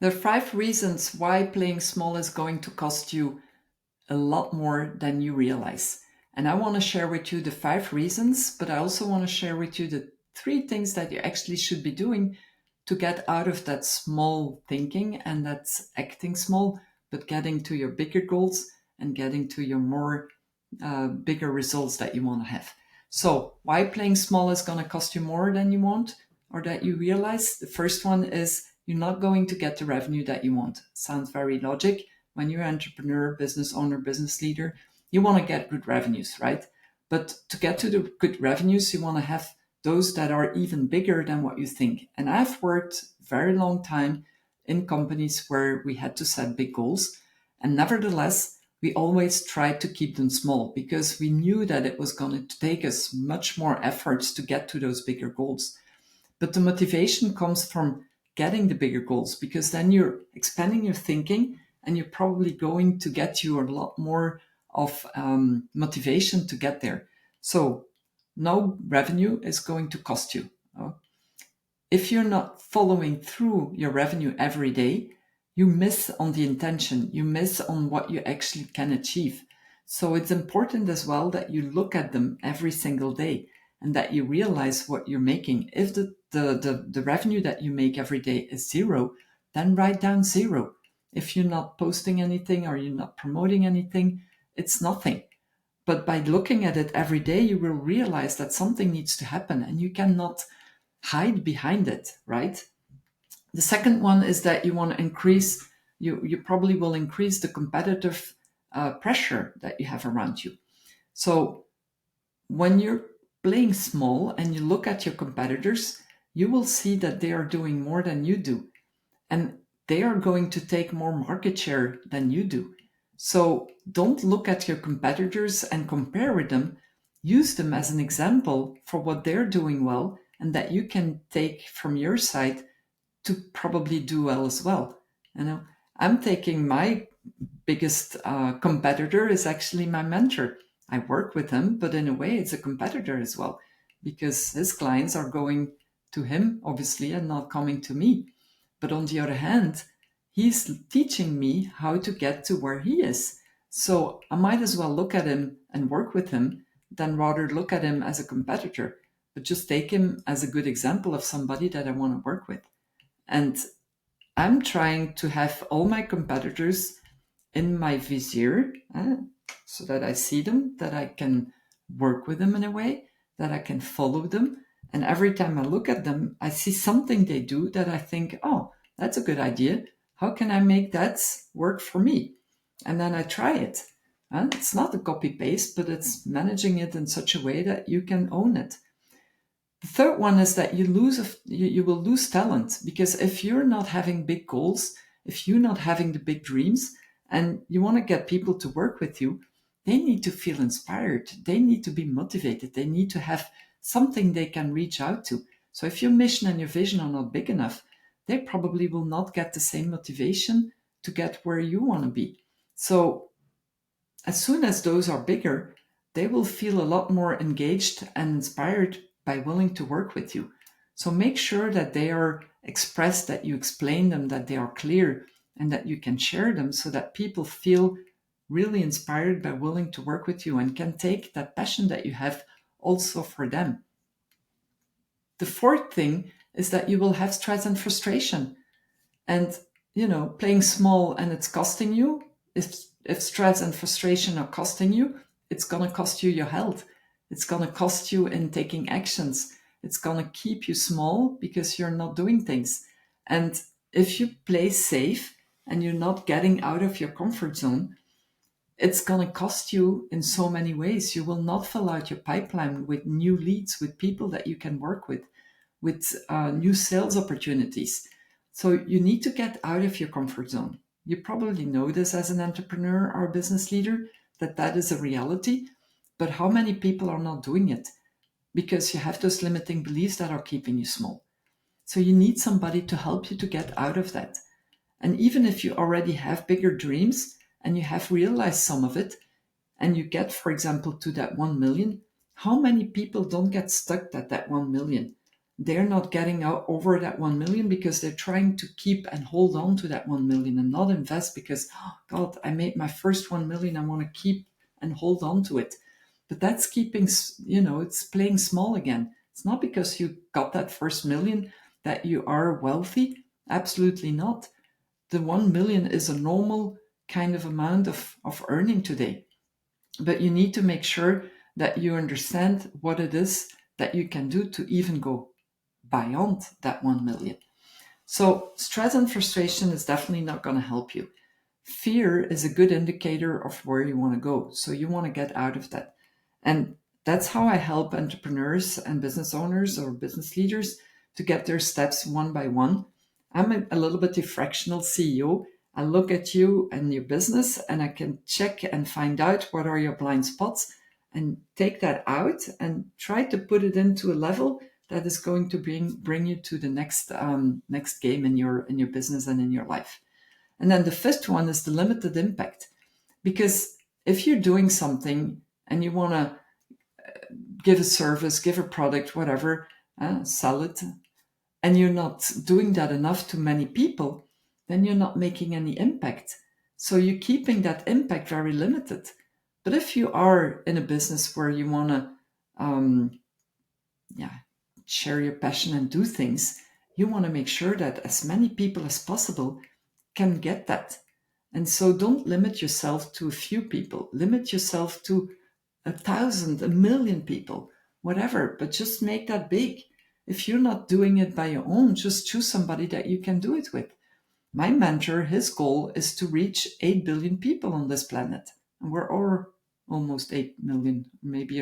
There are 5 reasons why playing small is going to cost you a lot more than you realize. And I want to share with you the 5 reasons, but I also want to share with you the 3 things that you actually should be doing to get out of that small thinking and that's acting small, but getting to your bigger goals and getting to your more bigger results that you want to have. So, why playing small is going to cost you more than you want or that you realize? The first one is you're not going to get the revenue that you want. Sounds very logic. When you're an entrepreneur, business owner, business leader, you want to get good revenues, right? But to get to the good revenues, you want to have those that are even bigger than what you think. And I've worked very long time in companies where we had to set big goals. And nevertheless, we always tried to keep them small because we knew that it was going to take us much more efforts to get to those bigger goals. But the motivation comes from getting the bigger goals because then you're expanding your thinking and you're probably going to get you a lot more of motivation to get there. So no revenue is going to cost you. If you're not following through your revenue every day, you miss on the intention, you miss on what you actually can achieve. So it's important as well that you look at them every single day and that you realize what you're making. If the revenue that you make every day is zero, then write down zero. If you're not posting anything or you're not promoting anything, it's nothing. But by looking at it every day, you will realize that something needs to happen and you cannot hide behind it, right? The second one is that you want to increase, you probably will increase the competitive pressure that you have around you. So when you're playing small and you look at your competitors, you will see that they are doing more than you do. And they are going to take more market share than you do. So don't look at your competitors and compare with them. Use them as an example for what they're doing well and that you can take from your side to probably do well as well. You know, I'm taking my biggest competitor is actually my mentor. I work with him, but in a way, it's a competitor as well because his clients are going to him, obviously, and not coming to me. But on the other hand, he's teaching me how to get to where he is. So I might as well look at him and work with him than rather look at him as a competitor, but just take him as a good example of somebody that I want to work with. And I'm trying to have all my competitors in my vizier so that I see them, that I can work with them in a way, that I can follow them. And every time I look at them, I see something they do that I think, oh, that's a good idea. How can I make that work for me? And then I try it. It's not a copy paste, but it's managing it in such a way that you can own it. The third one is that you will lose talent because if you're not having big goals, if you're not having the big dreams, and you want to get people to work with you, they need to feel inspired. They need to be motivated. They need to have something they can reach out to. So if your mission and your vision are not big enough, they probably will not get the same motivation to get where you want to be. So as soon as those are bigger, they will feel a lot more engaged and inspired by willing to work with you. So make sure that they are expressed, that you explain them, that they are clear, and that you can share them so that people feel really inspired by willing to work with you and can take that passion that you have also for them. The fourth thing is that you will have stress and frustration. And, playing small and it's costing you, if stress and frustration are costing you, it's going to cost you your health. It's going to cost you in taking actions. It's going to keep you small because you're not doing things. And if you play safe and you're not getting out of your comfort zone, it's going to cost you in so many ways. You will not fill out your pipeline with new leads, with people that you can work with new sales opportunities. So you need to get out of your comfort zone. You probably know this as an entrepreneur or a business leader, that is a reality. But how many people are not doing it? Because you have those limiting beliefs that are keeping you small. So you need somebody to help you to get out of that. And even if you already have bigger dreams and you have realized some of it, and you get, for example, to that 1 million, how many people don't get stuck at that 1 million? they're not getting out over that 1 million because they're trying to keep and hold on to that 1 million and not invest because, oh God, I made my first 1 million. I want to keep and hold on to it. But that's keeping, it's playing small again. It's not because you got that first million that you are wealthy. Absolutely not. The 1 million is a normal kind of amount of earning today. But you need to make sure that you understand what it is that you can do to even go beyond that 1 million. So stress and frustration is definitely not going to help you. Fear is a good indicator of where you want to go. So you want to get out of that. And that's how I help entrepreneurs and business owners or business leaders to get their steps one by one. I'm a little bit a fractional CEO. I look at you and your business and I can check and find out what are your blind spots and take that out and try to put it into a level that is going to bring you to the next game in your business and in your life. And then the fifth one is the limited impact. Because if you're doing something and you want to give a service, give a product, whatever, sell it, and you're not doing that enough to many people, then you're not making any impact. So you're keeping that impact very limited. But if you are in a business where you want to share your passion and do things, you want to make sure that as many people as possible can get that. And so don't limit yourself to a few people. Limit yourself to 1,000, 1,000,000 people, whatever, but just make that big. If you're not doing it by your own, just choose somebody that you can do it with. My mentor, his goal is to reach 8 billion people on this planet. And we're almost 8 million, maybe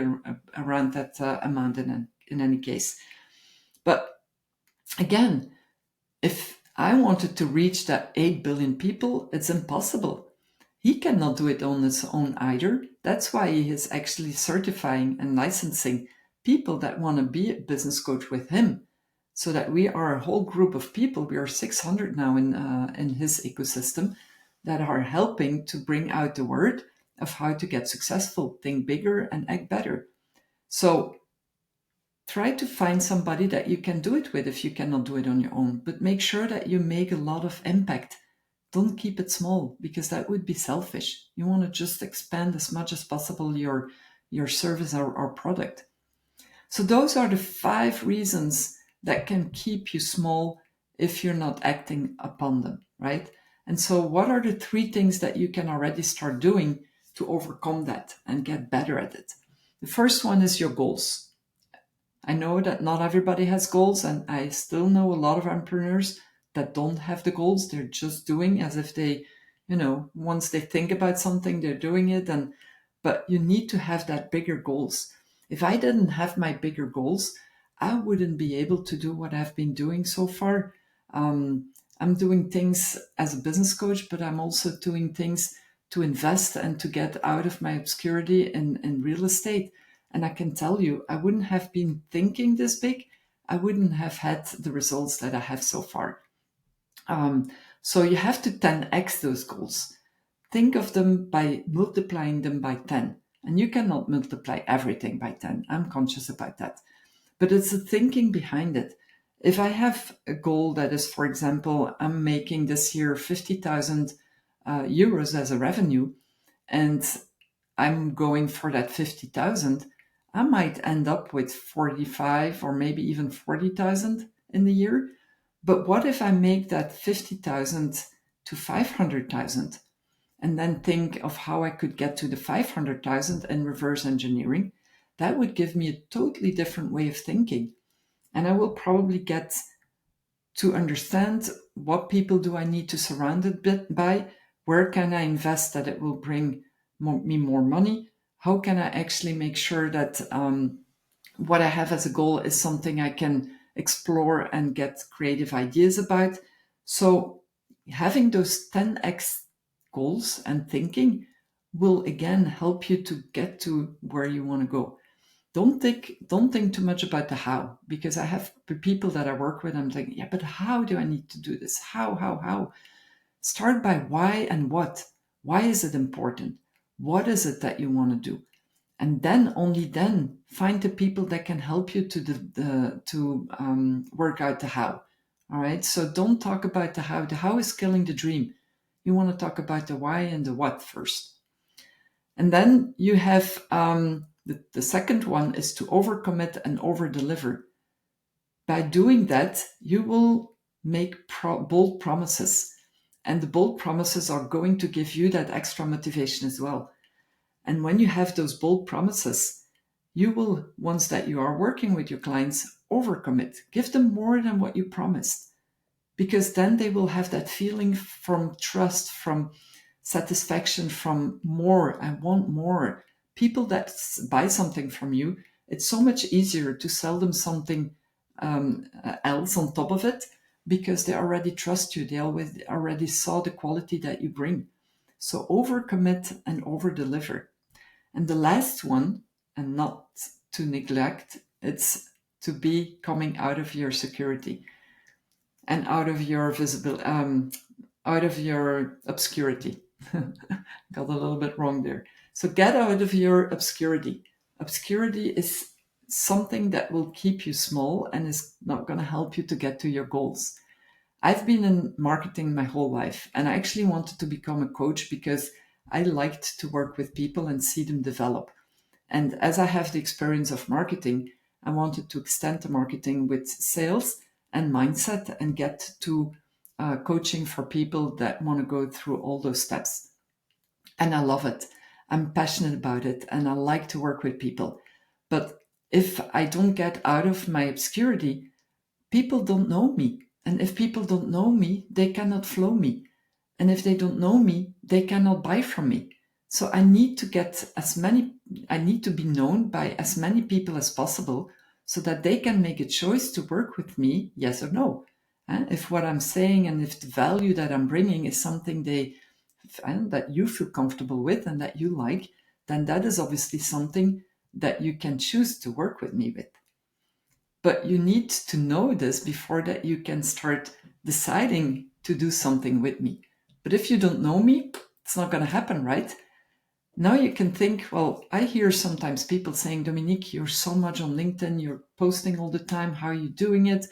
around that amount in any case. But again, if I wanted to reach that 8 billion people, it's impossible. He cannot do it on his own either. That's why he is actually certifying and licensing people that want to be a business coach with him, so that we are a whole group of people. We are 600 now in his ecosystem that are helping to bring out the word of how to get successful, think bigger, and act better. So try to find somebody that you can do it with if you cannot do it on your own, but make sure that you make a lot of impact. Don't keep it small, because that would be selfish. You want to just expand as much as possible your service or product. So those are the 5 reasons that can keep you small if you're not acting upon them, right? And so what are the 3 things that you can already start doing to overcome that and get better at it? The first one is your goals. I know that not everybody has goals, and I still know a lot of entrepreneurs that don't have the goals. They're just doing as if they, once they think about something, they're doing it. But you need to have that bigger goals. If I didn't have my bigger goals, I wouldn't be able to do what I've been doing so far. I'm doing things as a business coach, but I'm also doing things to invest and to get out of my obscurity in real estate. And I can tell you, I wouldn't have been thinking this big. I wouldn't have had the results that I have so far. So you have to 10x those goals. Think of them by multiplying them by 10. And you cannot multiply everything by 10. I'm conscious about that. But it's the thinking behind it. If I have a goal that is, for example, I'm making this year 50,000 euros as a revenue, and I'm going for that 50,000, I might end up with 45 or maybe even 40,000 in the year. But what if I make that 50,000 to 500,000 and then think of how I could get to the 500,000 in reverse engineering? That would give me a totally different way of thinking. And I will probably get to understand what people do I need to surround it by, where can I invest that it will bring me more money, how can I actually make sure that what I have as a goal is something I can explore and get creative ideas about. So having those 10x goals and thinking will again help you to get to where you want to go. Don't think too much about the how, because I have people that I work with, I'm thinking, yeah, but how do I need to do this? How? Start by why and what. Why is it important? What is it that you want to do? And then, only then, find the people that can help you to work out the how. All right. So don't talk about the how. The how is killing the dream. You want to talk about the why and the what first. And then you have the second one is to overcommit and overdeliver. By doing that, you will make bold promises. And the bold promises are going to give you that extra motivation as well. And when you have those bold promises, you will, once that you are working with your clients, overcommit. Give them more than what you promised. Because then they will have that feeling from trust, from satisfaction, from more. I want more. People that buy something from you, it's so much easier to sell them something else on top of it, because they already trust you. They already saw the quality that you bring. So overcommit and overdeliver. And the last one, and not to neglect, it's to be coming out of your security and out of your out of your obscurity. Got a little bit wrong there. So get out of your obscurity. Obscurity is something that will keep you small and is not going to help you to get to your goals. I've been in marketing my whole life, and I actually wanted to become a coach because I liked to work with people and see them develop. And as I have the experience of marketing, I wanted to extend the marketing with sales and mindset and get to coaching for people that want to go through all those steps. And I love it. I'm passionate about it, and I like to work with people. But if I don't get out of my obscurity, people don't know me. And if people don't know me, they cannot flow me. And if they don't know me, they cannot buy from me. So I need to be known by as many people as possible so that they can make a choice to work with me, yes or no. If what I'm saying and if the value that I'm bringing is something that you feel comfortable with and that you like, then that is obviously something that you can choose to work with me with. But you need to know this before that you can start deciding to do something with me. But if you don't know me, it's not going to happen, right? Now you can think, well, I hear sometimes people saying, Dominique, you're so much on LinkedIn, you're posting all the time, how are you doing it?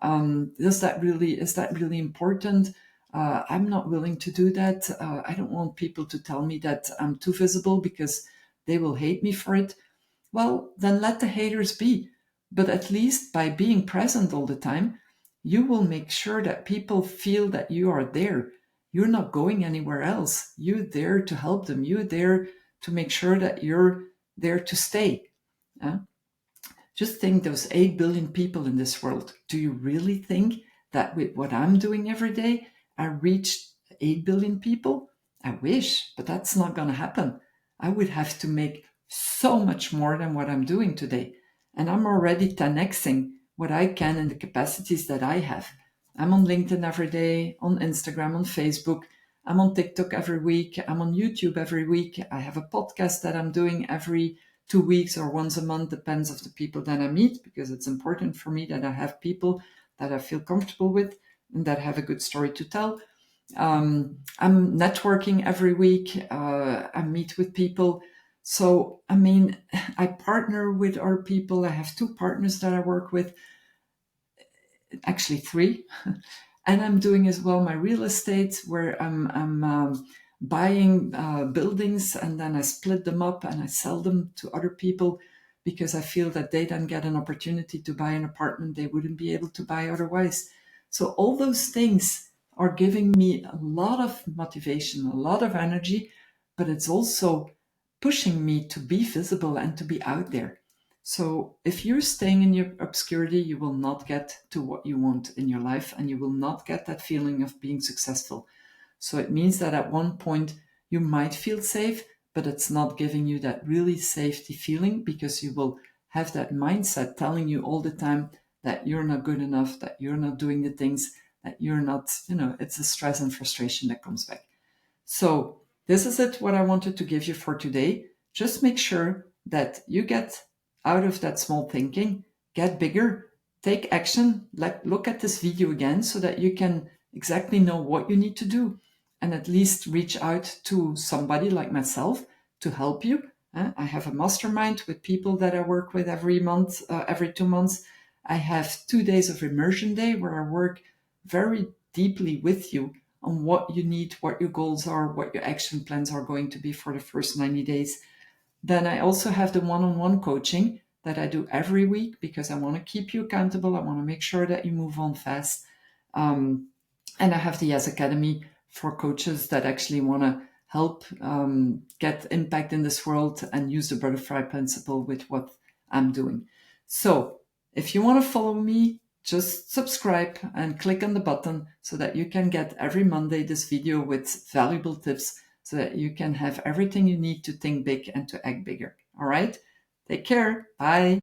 Is that really important? I'm not willing to do that. I don't want people to tell me that I'm too visible because they will hate me for it. Well, then let the haters be. But at least by being present all the time, you will make sure that people feel that you are there. You're not going anywhere else. You're there to help them. You're there to make sure that you're there to stay. Just think, those 8 billion people in this world. Do you really think that with what I'm doing every day, I reach 8 billion people? I wish, but that's not going to happen. I would have to make so much more than what I'm doing today. And I'm already 10xing what I can in the capacities that I have. I'm on LinkedIn every day, on Instagram, on Facebook. I'm on TikTok every week. I'm on YouTube every week. I have a podcast that I'm doing every 2 weeks or once a month, depends of the people that I meet, because it's important for me that I have people that I feel comfortable with and that have a good story to tell. I'm networking every week. I meet with people. So, I mean, I partner with our people. I have 2 partners that I work with, actually 3. And I'm doing as well my real estate, where I'm buying buildings and then I split them up and I sell them to other people because I feel that they then get an opportunity to buy an apartment they wouldn't be able to buy otherwise. So all those things are giving me a lot of motivation, a lot of energy, but it's also pushing me to be visible and to be out there. So if you're staying in your obscurity, you will not get to what you want in your life, and you will not get that feeling of being successful. So it means that at one point you might feel safe, but it's not giving you that really safety feeling, because you will have that mindset telling you all the time that you're not good enough, that you're not doing the things, that you're not, it's the stress and frustration that comes back. So this is what I wanted to give you for today. Just make sure that you get out of that small thinking, get bigger, take action, look at this video again so that you can exactly know what you need to do, and at least reach out to somebody like myself to help you. I have a mastermind with people that I work with every month, every 2 months. I have 2 days of immersion day where I work very deeply with you on what you need, what your goals are, what your action plans are going to be for the first 90 days. Then I also have the one-on-one coaching that I do every week because I want to keep you accountable. I want to make sure that you move on fast. And I have the Yes Academy for coaches that actually want to help get impact in this world and use the butterfly principle with what I'm doing. So if you want to follow me, just subscribe and click on the button so that you can get every Monday this video with valuable tips so that you can have everything you need to think big and to act bigger. All right? Take care. Bye.